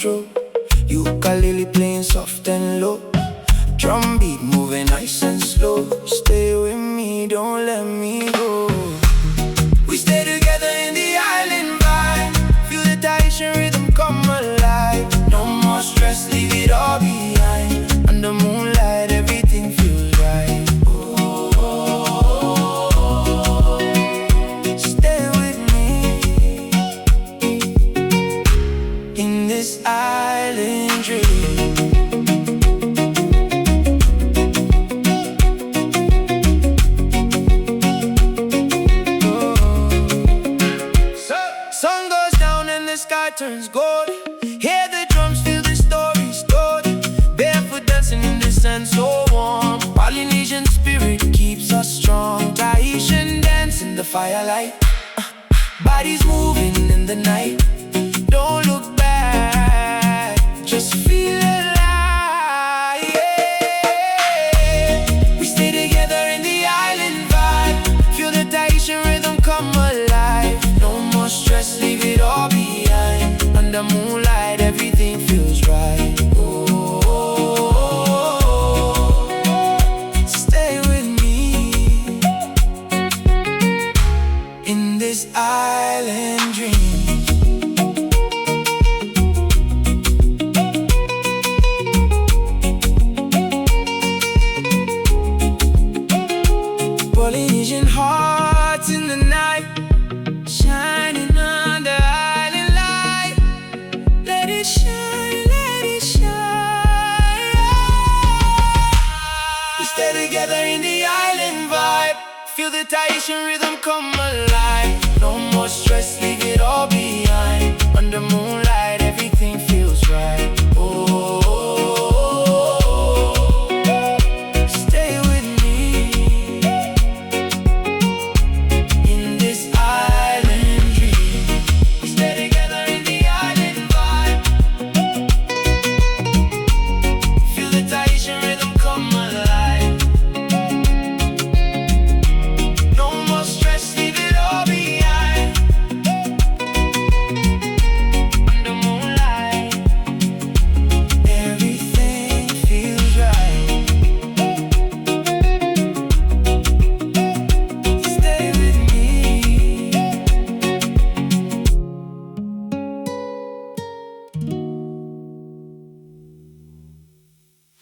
control. Ukulele playing soft and low, drum beat moving nice and slow. Stay with me, don't let me go. We stay together in the island vibe. Feel the Tahitian rhythm come alive. No more stress, leave it all behind. Under moonlight, everything feels right. Oh, stay with me in this island dream. Sun goes down and the sky turns gold. Hear the drums, feel the stories told. Barefoot dancing in the sand, so warm. Polynesian spirit keeps us strong. Tahitian dance in the firelight. Bodies moving in the night. Don't look back, just feel alive. Yeah. We stay together in the island vibe. Feel the Tahitian rhythm come alive. No more stress, leave it all behind. Under moonlight, everything feels right. Oh, stay with me in this island dream. Polynesian hearts in the night, shining under island light. Let it shine, let it shine. We stay together in the island vibe. Feel the Tahitian rhythm come alive. No more stress, leave it all behind. Under